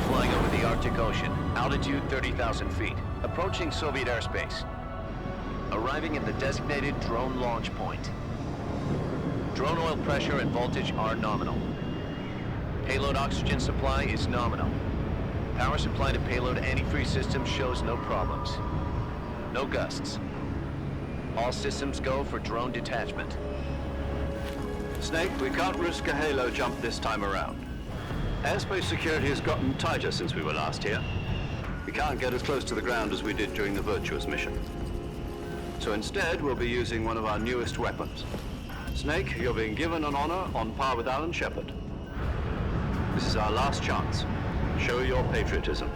flying over the Arctic Ocean. Altitude 30,000 feet. Approaching Soviet airspace. Arriving at the designated drone launch point. Drone oil pressure and voltage are nominal. Payload oxygen supply is nominal. Power supply to payload antifreeze system shows no problems. No gusts. All systems go for drone detachment. Snake, we can't risk a halo jump this time around. Airspace security has gotten tighter since we were last here. We can't get as close to the ground as we did during the Virtuous mission. So instead, we'll be using one of our newest weapons. Snake, you're being given an honor on par with Alan Shepard. This is our last chance. Show your patriotism.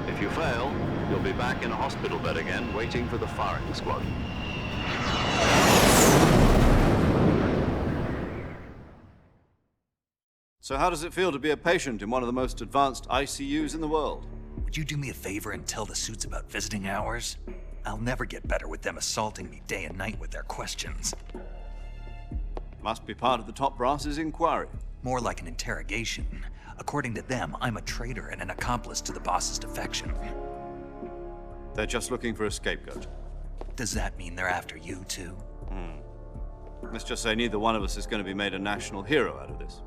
If you fail, you'll be back in a hospital bed again, waiting for the firing squad. So how does it feel to be a patient in one of the most advanced ICUs in the world? Would you do me a favor and tell the suits about visiting hours? I'll never get better with them assaulting me day and night with their questions. Must be part of the top brass's inquiry. More like an interrogation. According to them, I'm a traitor and an accomplice to the boss's defection. They're just looking for a scapegoat. Does that mean they're after you too? Let's just say neither one of us is going to be made a national hero out of this.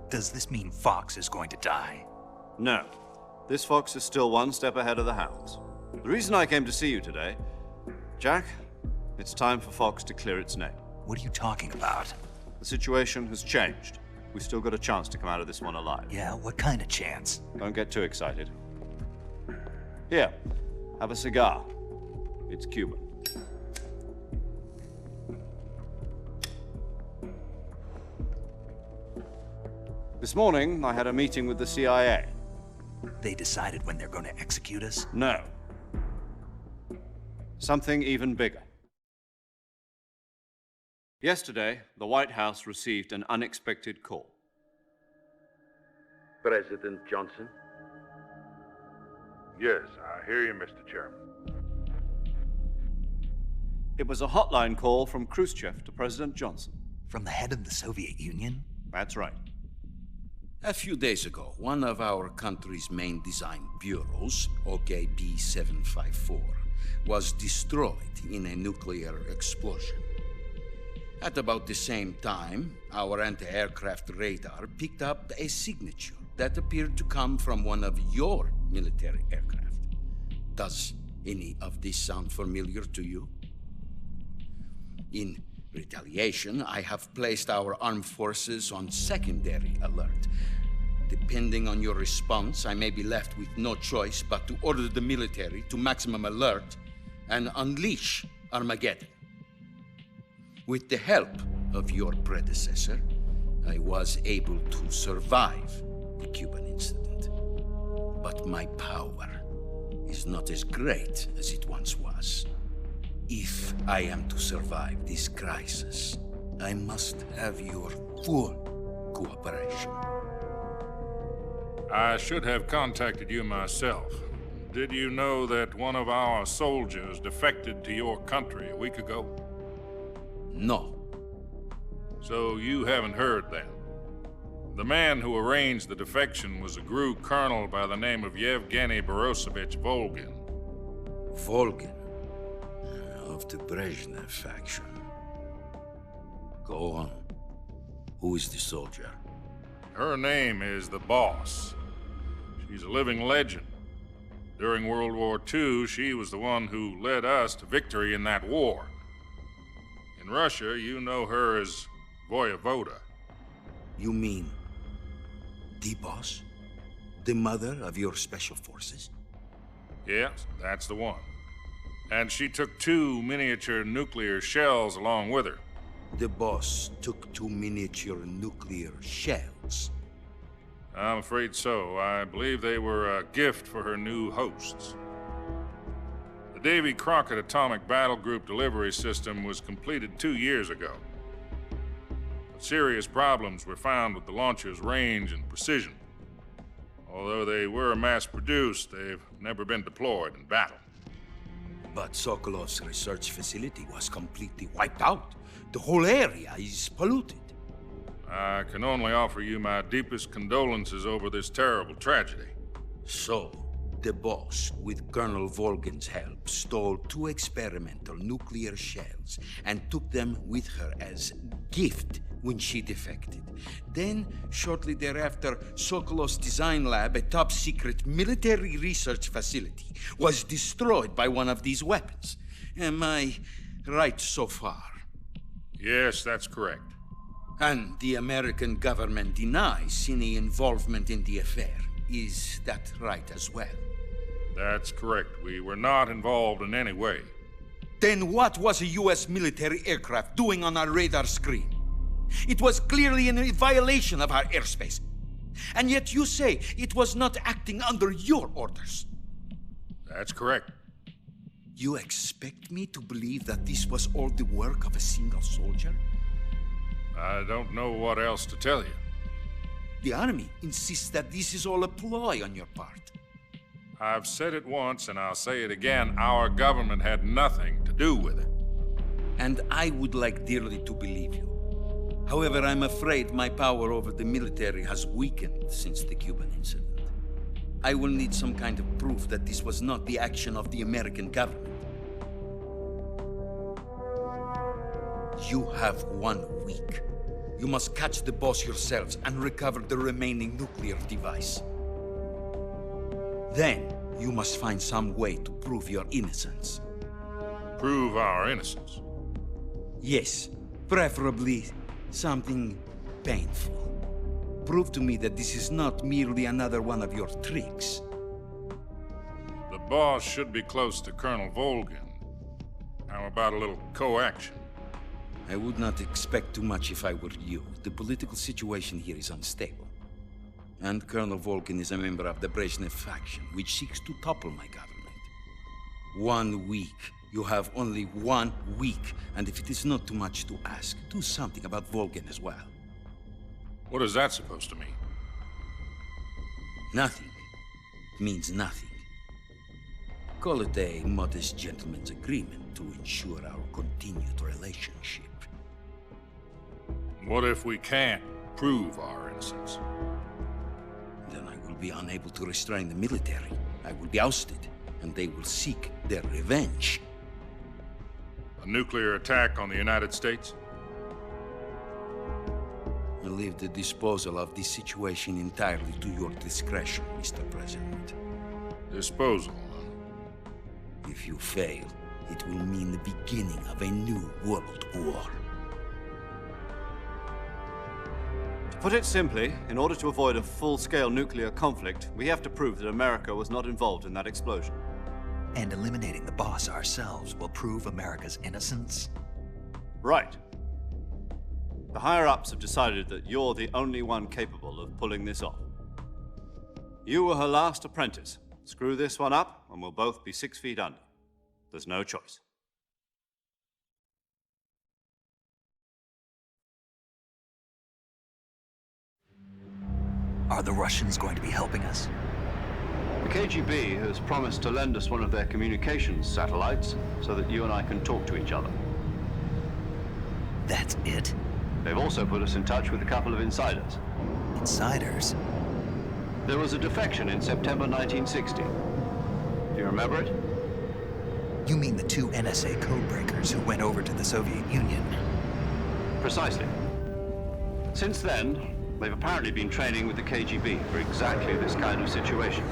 Does this mean Fox is going to die? No. This fox is still one step ahead of the hounds. The reason I came to see you today, Jack, it's time for Fox to clear its name. What are you talking about? The situation has changed. We've still got a chance to come out of this one alive. Yeah, what kind of chance? Don't get too excited. Here, have a cigar. It's Cuban. This morning, I had a meeting with the CIA. They decided when they're going to execute us? No. Something even bigger. Yesterday, the White House received an unexpected call. President Johnson? Yes, I hear you, Mr. Chairman. It was a hotline call from Khrushchev to President Johnson. From the head of the Soviet Union? That's right. A few days ago, one of our country's main design bureaus, OKB 754, was destroyed in a nuclear explosion. At about the same time, our anti-aircraft radar picked up a signature that appeared to come from one of your military aircraft. Does any of this sound familiar to you? In retaliation, I have placed our armed forces on secondary alert. Depending on your response, I may be left with no choice but to order the military to maximum alert and unleash Armageddon. With the help of your predecessor, I was able to survive the Cuban incident. But my power is not as great as it once was. If I am to survive this crisis, I must have your full cooperation. I should have contacted you myself. Did you know that one of our soldiers defected to your country a week ago? No. So you haven't heard then. The man who arranged the defection was a GRU colonel by the name of Yevgeny Borosovich Volgin. Volgin, of the Brezhnev faction. Go on. Who is the soldier? Her name is the Boss. She's a living legend. During World War II, she was the one who led us to victory in that war. In Russia, you know her as Voyevoda. You mean the boss? The mother of your special forces? Yes, that's the one. And she took 2 miniature nuclear shells along with her. The boss took 2 miniature nuclear shells. I'm afraid so. I believe they were a gift for her new hosts. The Davy Crockett Atomic Battle Group delivery system was completed 2 years ago. But serious problems were found with the launcher's range and precision. Although they were mass-produced, they've never been deployed in battle. But Sokolov's research facility was completely wiped out. The whole area is polluted. I can only offer you my deepest condolences over this terrible tragedy. So, the boss, with Colonel Volgin's help, stole 2 experimental nuclear shells and took them with her as gift when she defected. Then, shortly thereafter, Sokolov's design lab, a top-secret military research facility, was destroyed by one of these weapons. Am I right so far? Yes, that's correct. And the American government denies any involvement in the affair. Is that right as well? That's correct. We were not involved in any way. Then what was a U.S. military aircraft doing on our radar screen? It was clearly in violation of our airspace. And yet you say it was not acting under your orders. That's correct. You expect me to believe that this was all the work of a single soldier? I don't know what else to tell you. The army insists that this is all a ploy on your part. I've said it once and I'll say it again. Our government had nothing to do with it. And I would like dearly to believe you. However, I'm afraid my power over the military has weakened since the Cuban incident. I will need some kind of proof that this was not the action of the American government. You have 1 week. You must catch the boss yourselves and recover the remaining nuclear device. Then, you must find some way to prove your innocence. Prove our innocence. Yes, preferably something painful. Prove to me that this is not merely another one of your tricks. The boss should be close to Colonel Volgin. How about a little coaction? I would not expect too much if I were you. The political situation here is unstable. And Colonel Volgin is a member of the Brezhnev faction, which seeks to topple my government. 1 week. You have only 1 week, and if it is not too much to ask, do something about Volgin as well. What is that supposed to mean? Nothing. It means nothing. Call it a modest gentleman's agreement to ensure our continued relationship. What if we can't prove our innocence? Then I will be unable to restrain the military. I will be ousted, and they will seek their revenge. A nuclear attack on the United States? I leave the disposal of this situation entirely to your discretion, Mr. President. Disposal, If you fail, it will mean the beginning of a new world war. To put it simply, in order to avoid a full-scale nuclear conflict, we have to prove that America was not involved in that explosion. And eliminating the boss ourselves will prove America's innocence? Right. The higher-ups have decided that you're the only one capable of pulling this off. You were her last apprentice. Screw this one up, and we'll both be 6 feet under. There's no choice. Are the Russians going to be helping us? The KGB has promised to lend us one of their communications satellites so that you and I can talk to each other. That's it? They've also put us in touch with a couple of insiders. Insiders? There was a defection in September 1960. Do you remember it? You mean the 2 NSA codebreakers who went over to the Soviet Union? Precisely. Since then, they've apparently been training with the KGB for exactly this kind of situation.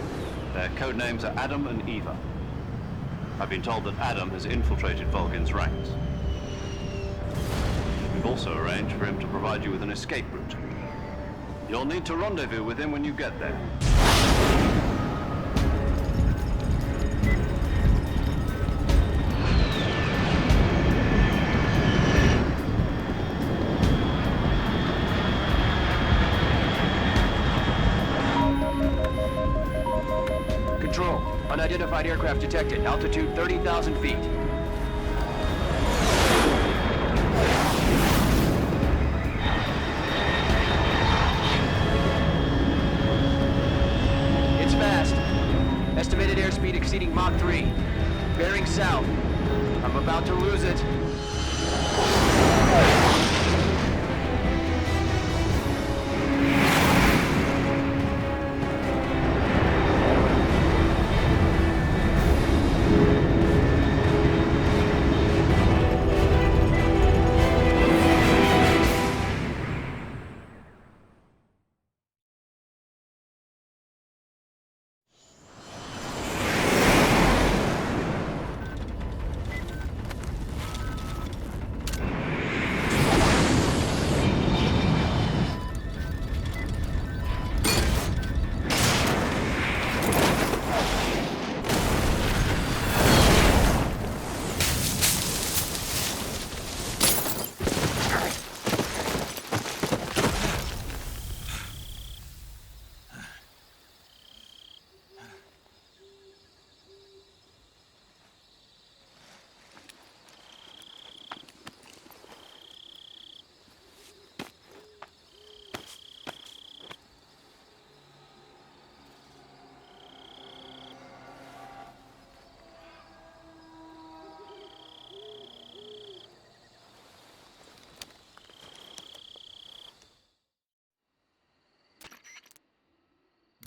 Their code names are Adam and Eva. I've been told that Adam has infiltrated Volgin's ranks. We've also arranged for him to provide you with an escape route. You'll need to rendezvous with him when you get there. Control. Unidentified aircraft detected. Altitude 30,000 feet. It's fast. Estimated airspeed exceeding Mach 3. Bearing south. I'm about to lose it.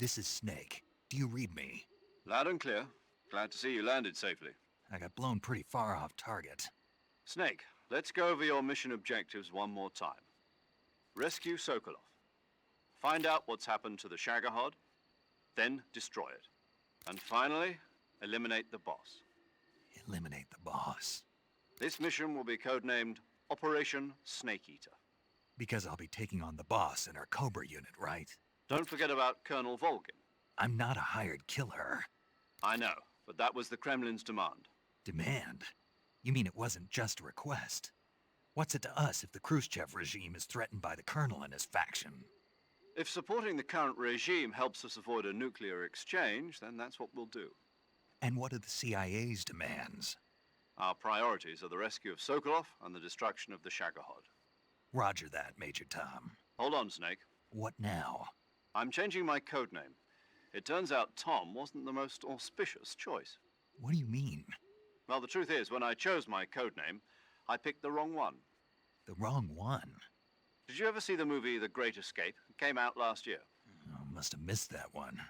This is Snake. Do you read me? Loud and clear. Glad to see you landed safely. I got blown pretty far off target. Snake, let's go over your mission objectives one more time. Rescue Sokolov. Find out what's happened to the Shagohod, then destroy it. And finally, eliminate the boss. Eliminate the boss. This mission will be codenamed Operation Snake Eater. Because I'll be taking on the boss in our Cobra unit, right? Don't forget about Colonel Volgin. I'm not a hired killer. I know, but that was the Kremlin's demand. Demand? You mean it wasn't just a request? What's it to us if the Khrushchev regime is threatened by the Colonel and his faction? If supporting the current regime helps us avoid a nuclear exchange, then that's what we'll do. And what are the CIA's demands? Our priorities are the rescue of Sokolov and the destruction of the Shagohod. Roger that, Major Tom. Hold on, Snake. What now? I'm changing my codename. It turns out Tom wasn't the most auspicious choice. What do you mean? Well, the truth is, when I chose my codename, I picked the wrong one. The wrong one? Did you ever see the movie The Great Escape? It came out last year. Oh, must have missed that one.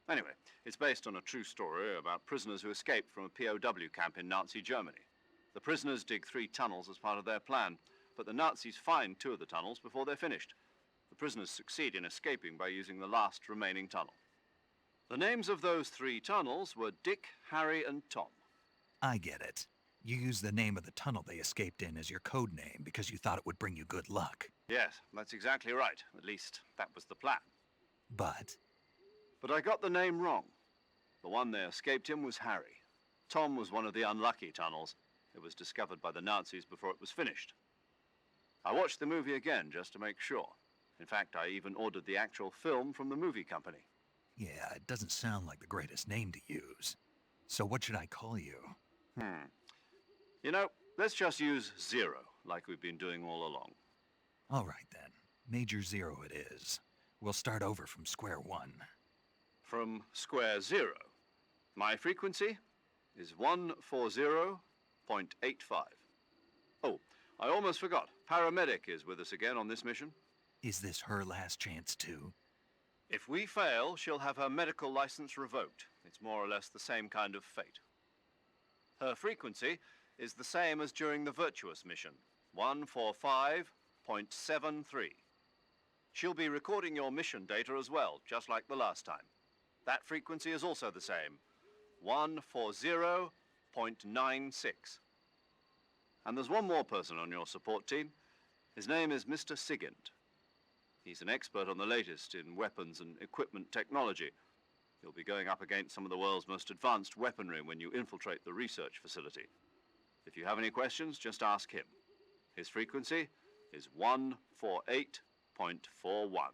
Anyway, it's based on a true story about prisoners who escaped from a POW camp in Nazi Germany. The prisoners dig 3 tunnels as part of their plan, but the Nazis find 2 of the tunnels before they're finished. The prisoners succeed in escaping by using the last remaining tunnel. The names of those 3 tunnels were Dick, Harry, and Tom. I get it. You used the name of the tunnel they escaped in as your code name because you thought it would bring you good luck. Yes, that's exactly right. At least, that was the plan. But I got the name wrong. The one they escaped in was Harry. Tom was one of the unlucky tunnels. It was discovered by the Nazis before it was finished. I watched the movie again just to make sure. In fact, I even ordered the actual film from the movie company. yeah, it doesn't sound like the greatest name to use. So what should I call you? You know, let's just use Zero, like we've been doing all along. All right then. Major Zero it is. We'll start over from square one. From square 0. My frequency is 140.85. Oh, I almost forgot. Paramedic is with us again on this mission. Is this her last chance too? If we fail, she'll have her medical license revoked. It's more or less the same kind of fate. Her frequency is the same as during the Virtuous mission, 145.73. She'll be recording your mission data as well, just like the last time. That frequency is also the same, 140.96. And there's one more person on your support team. His name is Mr. Sigint. He's an expert on the latest in weapons and equipment technology. You'll be going up against some of the world's most advanced weaponry when you infiltrate the research facility. If you have any questions, just ask him. His frequency is 148.41.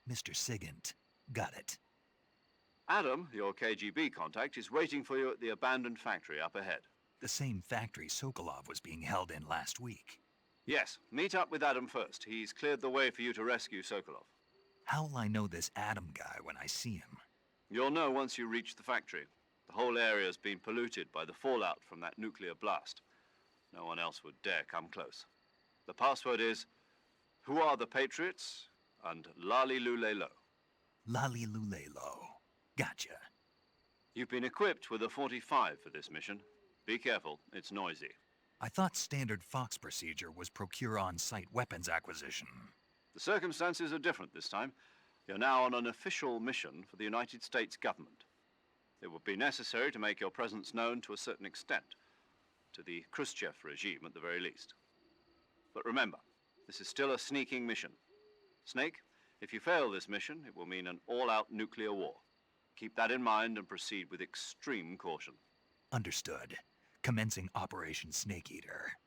Mr. Sigint. Got it. Adam, your KGB contact, is waiting for you at the abandoned factory up ahead. The same factory Sokolov was being held in last week. Yes, meet up with Adam first. He's cleared the way for you to rescue Sokolov. How will I know this Adam guy when I see him? You'll know once you reach the factory. The whole area's been polluted by the fallout from that nuclear blast. No one else would dare come close. The password is, "Who are the Patriots?" and "Lali Lule Lo." Lali Lulelo. Gotcha. You've been equipped with a 45 for this mission. Be careful, it's noisy. I thought standard Fox procedure was procure on-site weapons acquisition. The circumstances are different this time. You're now on an official mission for the United States government. It would be necessary to make your presence known to a certain extent, to the Khrushchev regime at the very least. But remember, this is still a sneaking mission. Snake, if you fail this mission, it will mean an all-out nuclear war. Keep that in mind and proceed with extreme caution. Understood. Commencing Operation Snake Eater.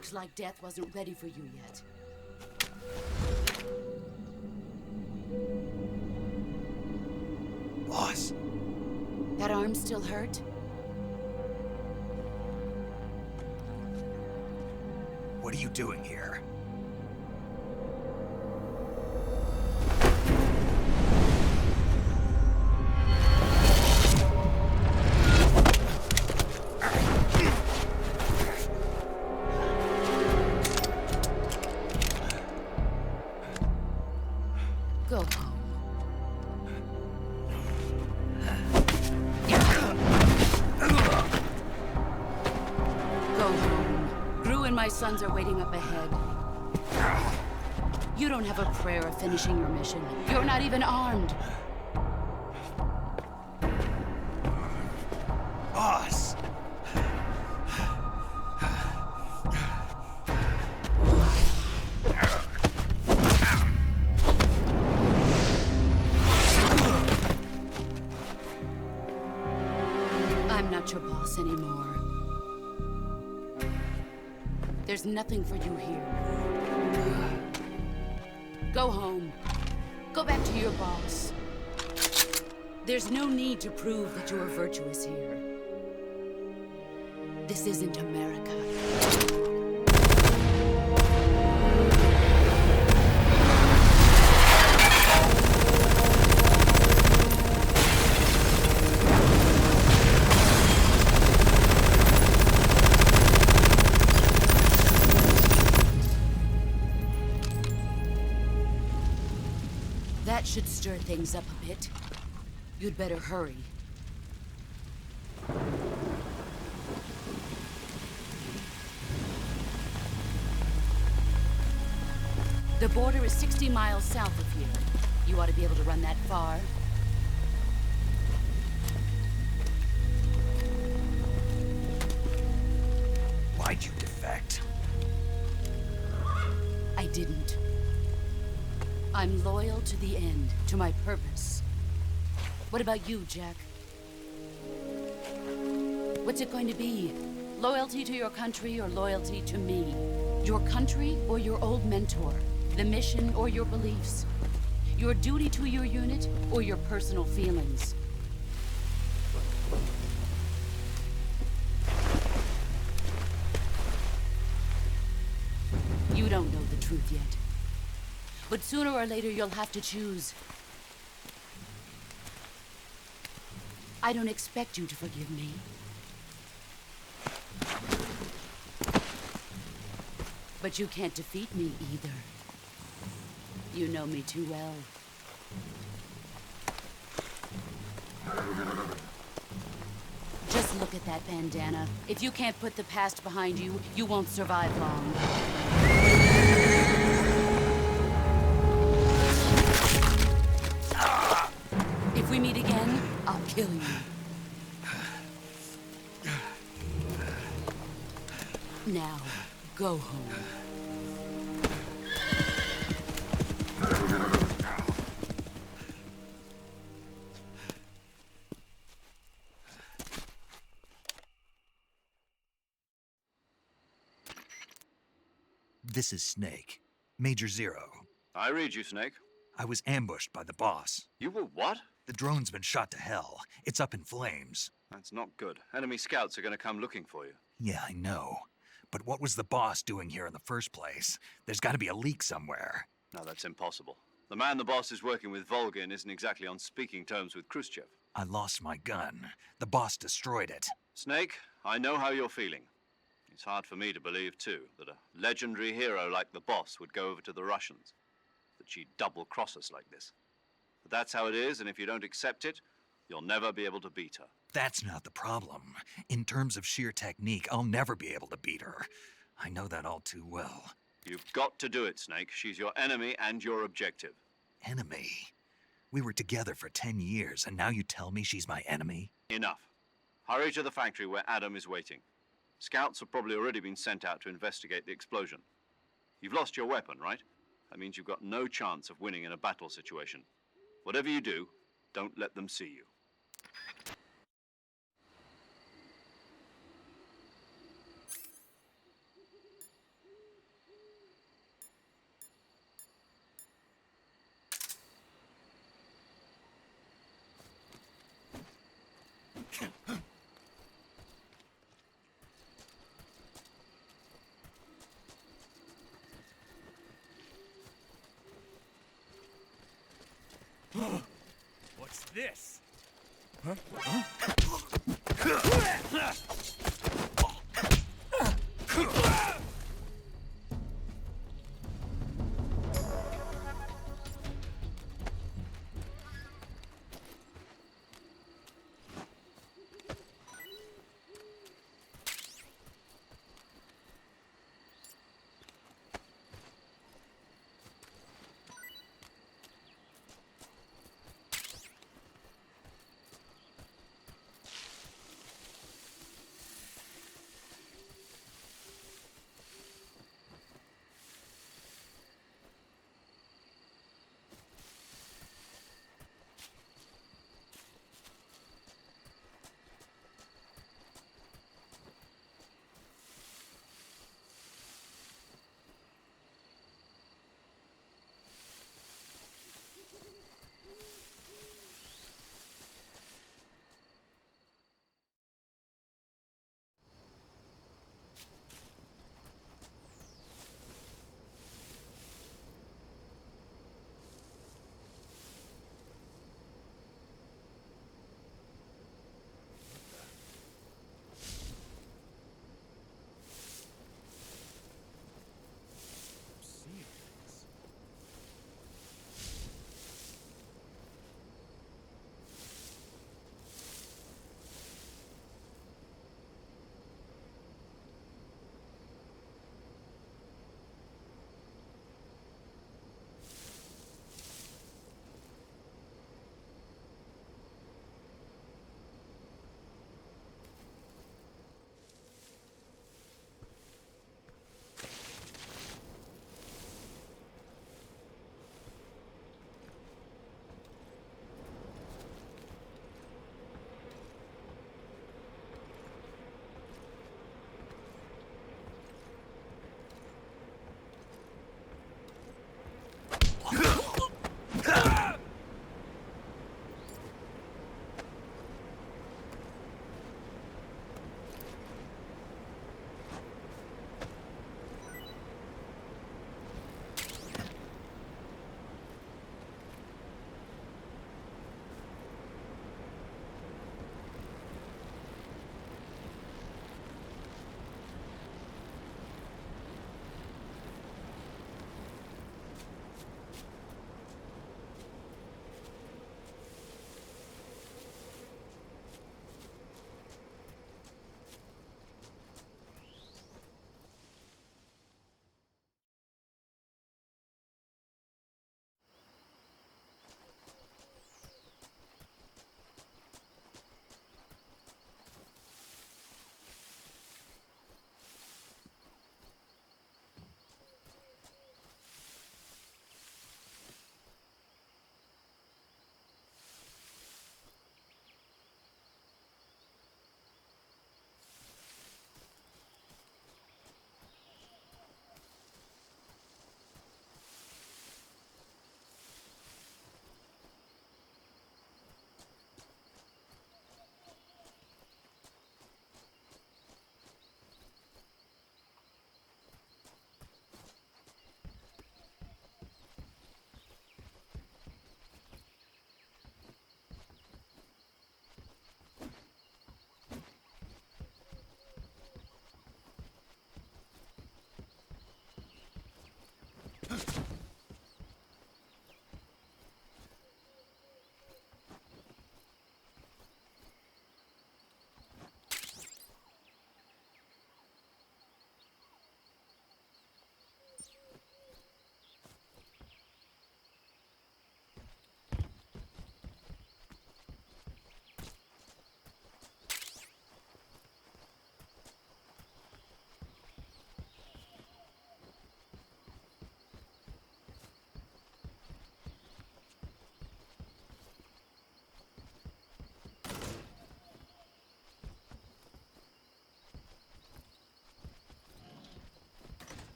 Looks like death wasn't ready for you yet. Boss. That arm still hurt? What are you doing here? Go home. Go home. Gru and my sons are waiting up ahead. You don't have a prayer of finishing your mission. You're not even armed. Boss! I'm not your boss anymore. There's nothing for you here. Go home. Go back to your boss. There's no need to prove that you are virtuous here. This isn't America. That should stir things up a bit. You'd better hurry. The border is 60 miles south of here. You ought to be able to run that far. Why'd you defect? I didn't. I'm loyal to the end, to my purpose. What about you, Jack? What's it going to be? Loyalty to your country or loyalty to me? Your country or your old mentor? The mission or your beliefs? Your duty to your unit or your personal feelings? You don't know the truth yet. But sooner or later, you'll have to choose. I don't expect you to forgive me. But you can't defeat me either. You know me too well. Just look at that bandana. If you can't put the past behind you, you won't survive long. If we meet again, I'll kill you. Now, go home. This is Snake. Major Zero. I read you, Snake. I was ambushed by the boss. You were what? The drone's been shot to hell. It's up in flames. That's not good. Enemy scouts are going to come looking for you. Yeah, I know. But what was the boss doing here in the first place? There's got to be a leak somewhere. No, that's impossible. The man the boss is working with, Volgin, isn't exactly on speaking terms with Khrushchev. I lost my gun. The boss destroyed it. Snake, I know how you're feeling. It's hard for me to believe, too, that a legendary hero like the boss would go over to the Russians. That she'd double-cross us like this. But that's how it is, and if you don't accept it, you'll never be able to beat her. That's not the problem. In terms of sheer technique, I'll never be able to beat her. I know that all too well. You've got to do it, Snake. She's your enemy and your objective. Enemy? We were together for 10 years, and now you tell me she's my enemy? Enough. Hurry to the factory where Adam is waiting. Scouts have probably already been sent out to investigate the explosion. You've lost your weapon, right? That means you've got no chance of winning in a battle situation. Whatever you do, don't let them see you. What's this?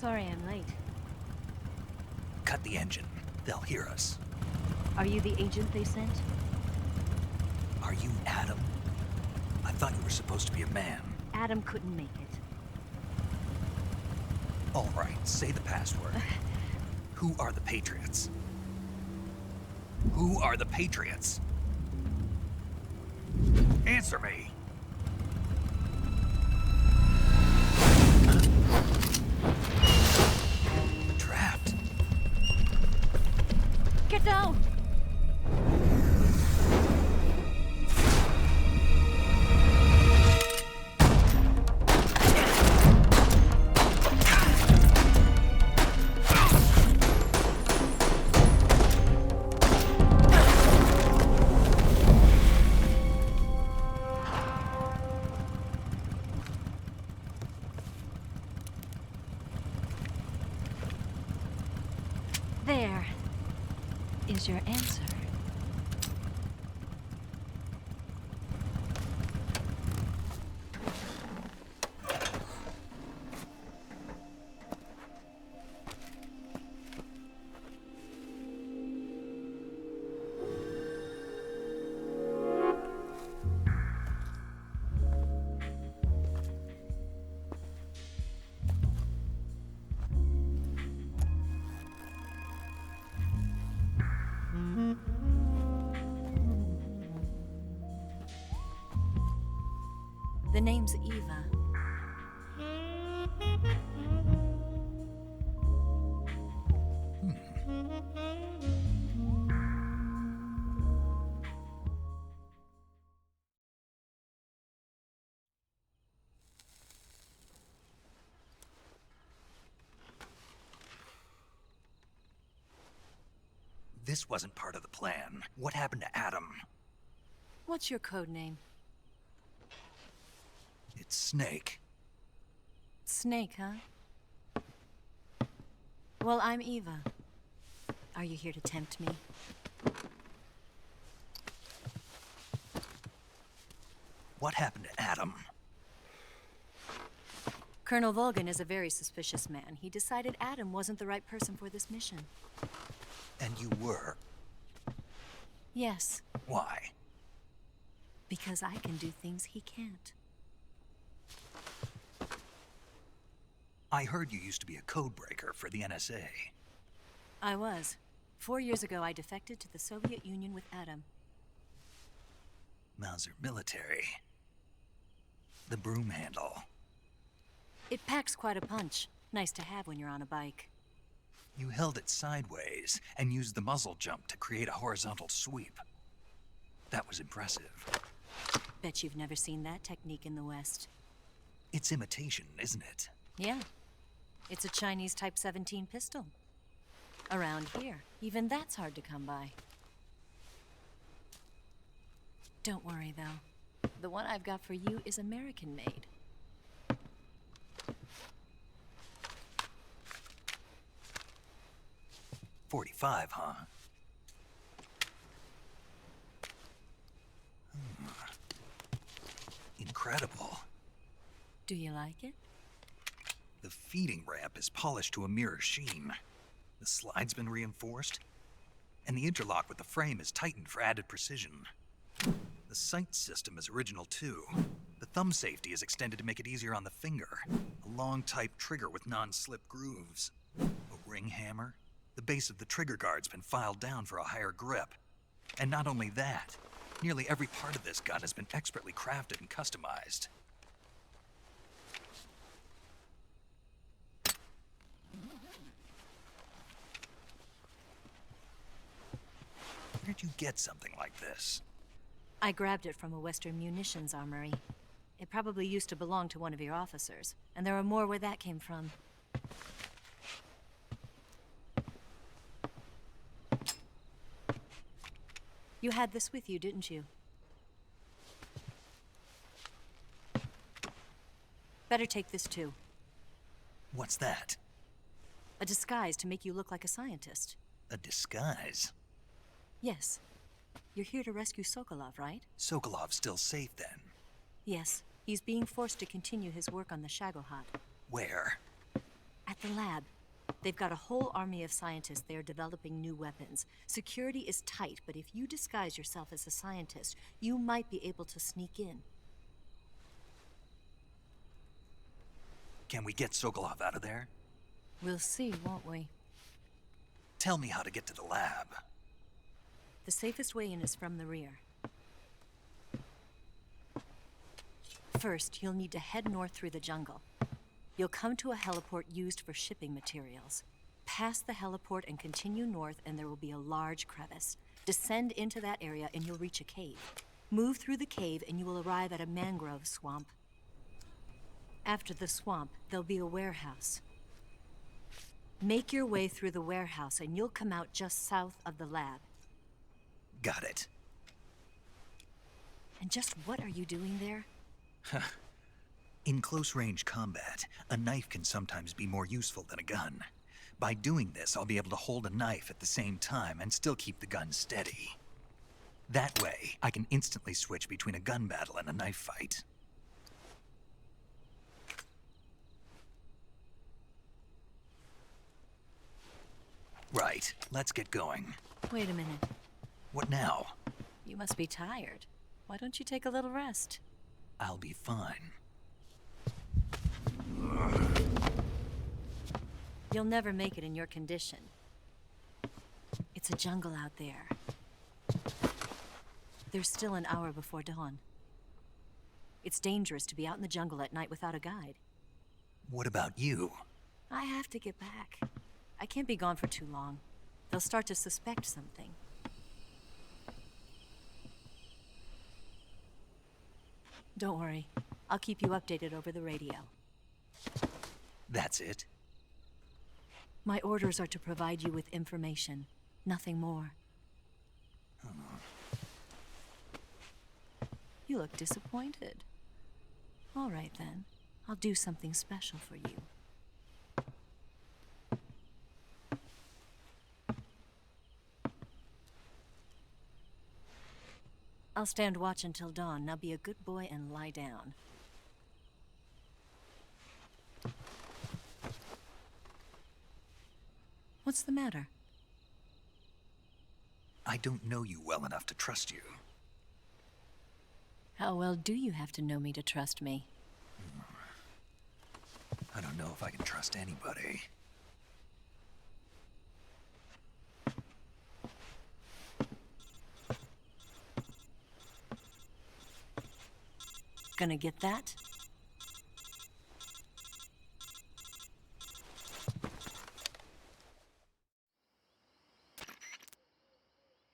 Sorry I'm late. Cut the engine. They'll hear us. Are you the agent they sent? Are you Adam? I thought you were supposed to be a man. Adam couldn't make it. All right, say the password. Who are the Patriots? Who are the Patriots? Answer me! Trapped. Get down! There is your answer. The name's Eva. This wasn't part of the plan. What happened to Adam? What's your code name? It's Snake. Snake, huh? Well, I'm Eva. Are you here to tempt me? What happened to Adam? Colonel Volgan is a very suspicious man. He decided Adam wasn't the right person for this mission. And you were. Yes, Why? because I can do things he can't. I heard you used to be a code breaker for the NSA. I was. 4 years ago, I defected to the Soviet Union with Adam. Mauser military. The broom handle. It packs quite a punch. Nice to have when you're on a bike. You held it sideways and used the muzzle jump to create a horizontal sweep. That was impressive. Bet you've never seen that technique in the West. It's imitation, isn't it? Yeah. It's a Chinese Type 17 pistol. Around here, even that's hard to come by. Don't worry, though. The one I've got for you is American-made. .45, huh? Incredible. Do you like it? The feeding ramp is polished to a mirror sheen. The slide's been reinforced, and the interlock with the frame is tightened for added precision. The sight system is original too. The thumb safety is extended to make it easier on the finger. A long type trigger with non-slip grooves. A ring hammer. The base of the trigger guard's been filed down for a higher grip. And not only that, nearly every part of this gun has been expertly crafted and customized. Where'd you get something like this? I grabbed it from a Western munitions armory. It probably used to belong to one of your officers, and there are more where that came from. You had this with you, didn't you? Better take this too. What's that? A disguise to make you look like a scientist. A disguise? Yes. You're here to rescue Sokolov, right? Sokolov's still safe then? Yes. He's being forced to continue his work on the Shagohod. Where? At At the lab. They've got a whole army of scientists there developing new weapons. Security is tight, but if you disguise yourself as a scientist, you might be able to sneak in. Can we get Sokolov out of there? We'll see, won't we? Tell me how to get to the lab. The safest way in is from the rear. First, you'll need to head north through the jungle. You'll come to a heliport used for shipping materials. Pass the heliport and continue north, and there will be a large crevice. Descend into that area and you'll reach a cave. Move through the cave and you will arrive at a mangrove swamp. After the swamp, there'll be a warehouse. Make your way through the warehouse and you'll come out just south of the lab. Got it. And just what are you doing there? In close-range combat, a knife can sometimes be more useful than a gun. By doing this, I'll be able to hold a knife at the same time and still keep the gun steady. That way, I can instantly switch between a gun battle and a knife fight. Right, let's get going. Wait a minute. What now? You must be tired. Why don't you take a little rest? I'll be fine. You'll never make it in your condition. It's a jungle out there. There's still an hour before dawn. It's dangerous to be out in the jungle at night without a guide. What about you? I have to get back. I can't be gone for too long. They'll start to suspect something. Don't worry. I'll keep you updated over the radio. That's it? My orders are to provide you with information. Nothing more. You look disappointed. All right, then. I'll do something special for you. I'll stand watch until dawn. Now be a good boy and lie down. What's the matter? I don't know you well enough to trust you. How well do you have to know me to trust me? I don't know if I can trust anybody. Gonna get that?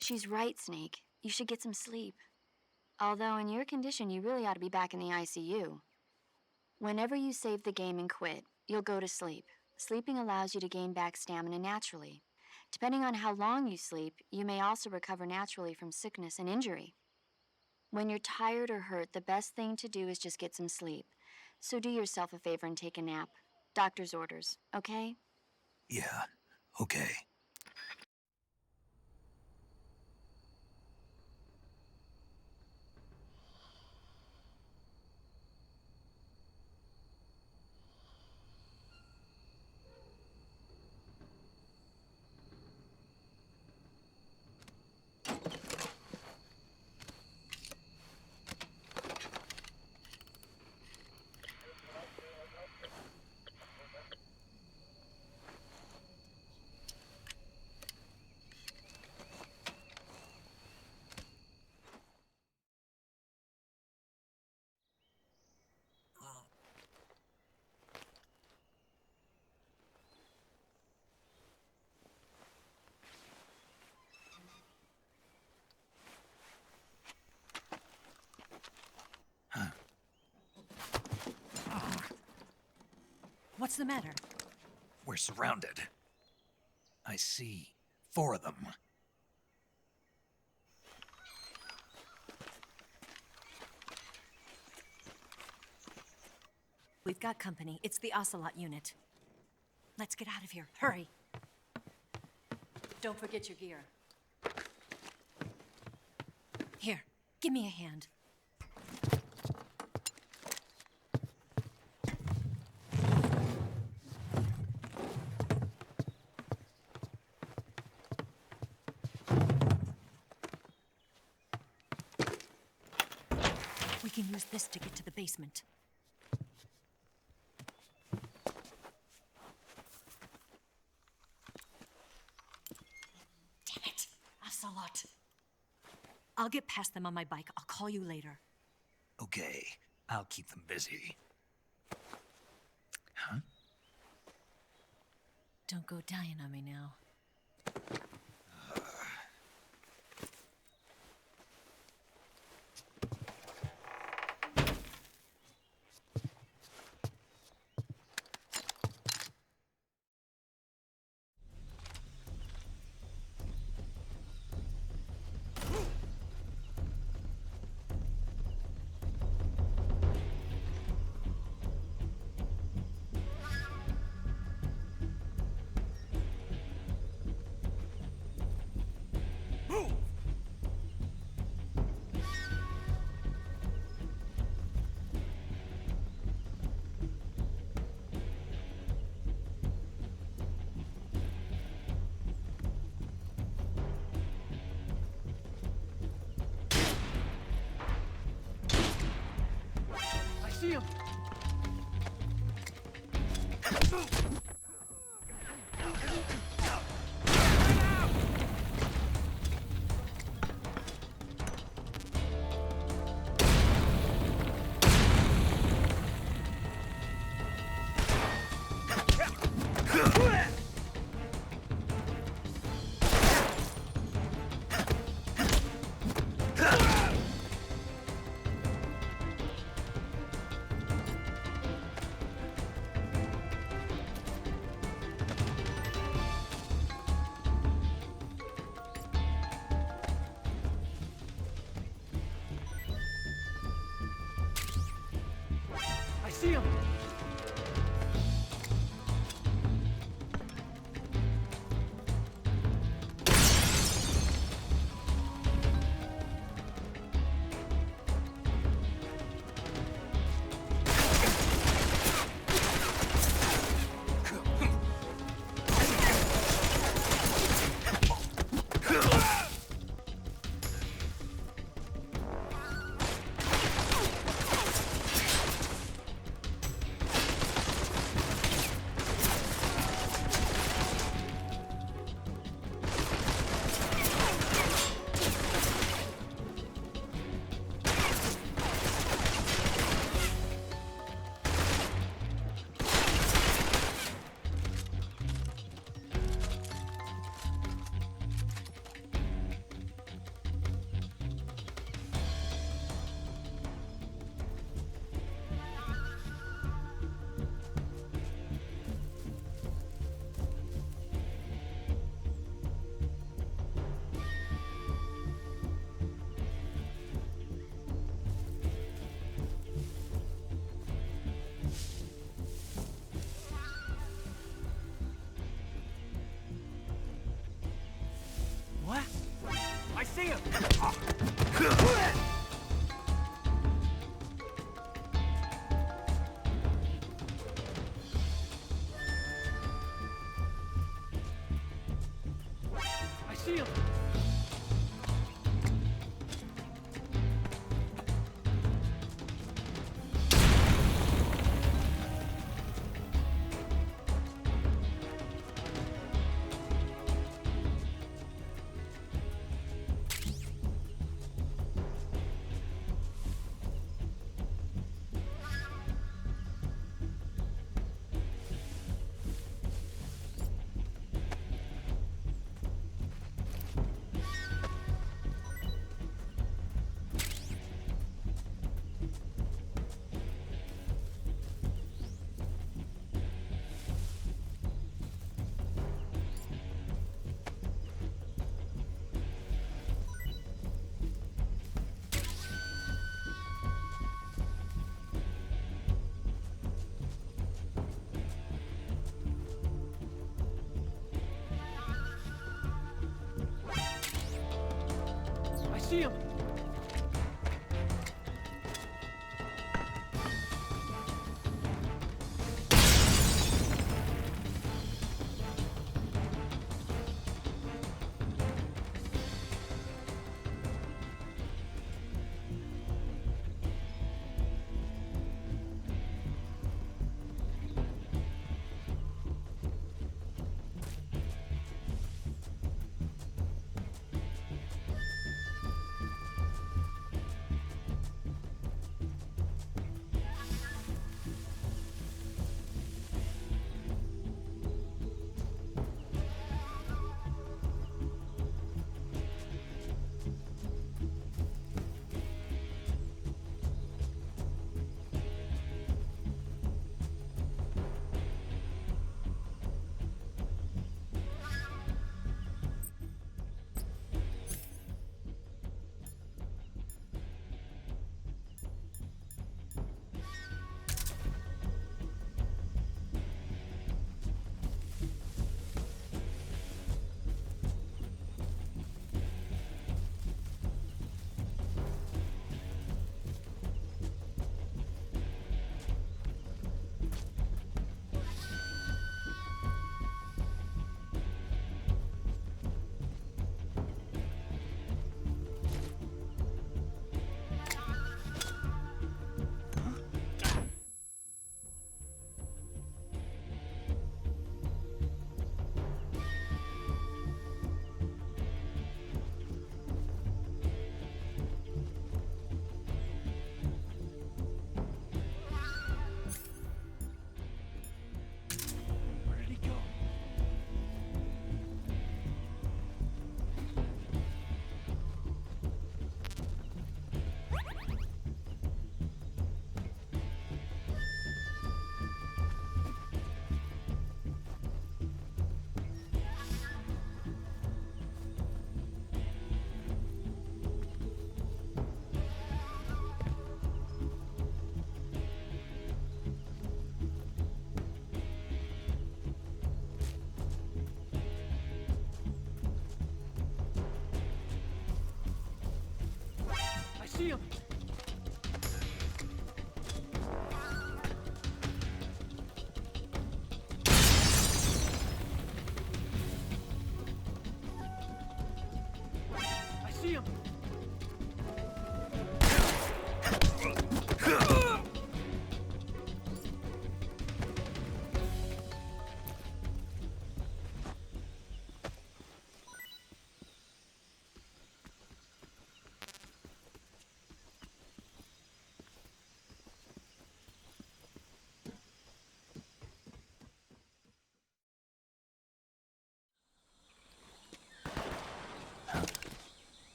She's right, Snake. You should get some sleep. Although in your condition, you really ought to be back in the ICU. Whenever you save the game and quit, you'll go to sleep. Sleeping allows you to gain back stamina naturally. Depending on how long you sleep, you may also recover naturally from sickness and injury. When you're tired or hurt, the best thing to do is just get some sleep. So do yourself a favor and take a nap. Doctor's orders, okay? Yeah, okay. What's the matter? We're surrounded. I see 4 of them. We've got company. It's the Ocelot unit. Let's get out of here. Hurry. Don't forget your gear. Here, give me a hand. can use this to get to the basement. Damn it! Ocelot. I'll get past them on my bike. I'll call you later. Okay, I'll keep them busy. Huh? Don't go dying on me now. See him! See him! What? I see him! I see him! See him! see him! I see him!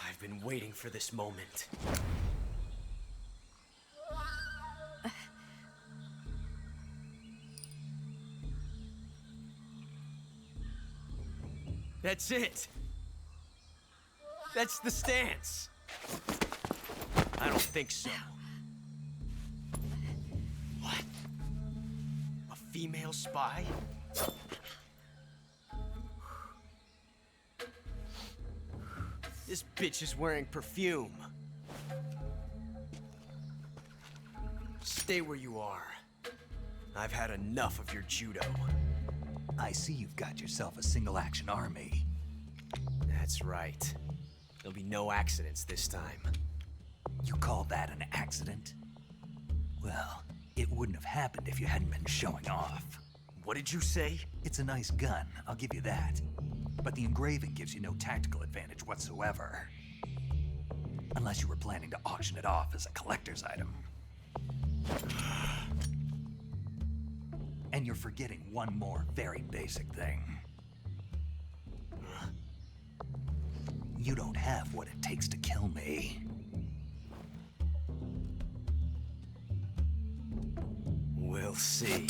I've been waiting for this moment. That's it. That's the stance. I don't think so. What? A female spy? This bitch is wearing perfume. Stay where you are. I've had enough of your judo. I see you've got yourself a single-action army. That's right. There'll be no accidents this time. You call that an accident? Well, it wouldn't have happened if you hadn't been showing off. What did you say? It's a nice gun, I'll give you that. But the engraving gives you no tactical advantage whatsoever. Unless you were planning to auction it off as a collector's item. And you're forgetting one more very basic thing. You don't have what it takes to kill me. We'll see.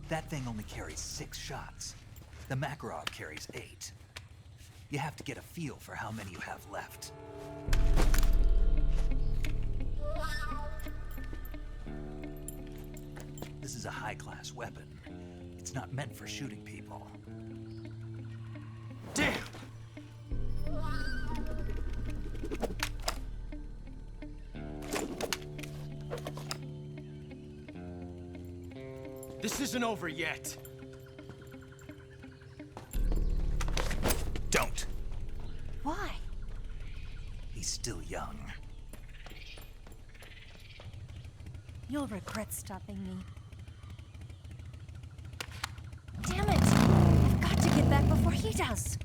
That thing only carries 6 shots. The Makarov carries 8. You have to get a feel for how many you have left. This is a high-class weapon. It's not meant for shooting people. Damn! This isn't over yet. Don't. Why? He's still young. You'll regret stopping me. Damn it! I've got to get back before he does.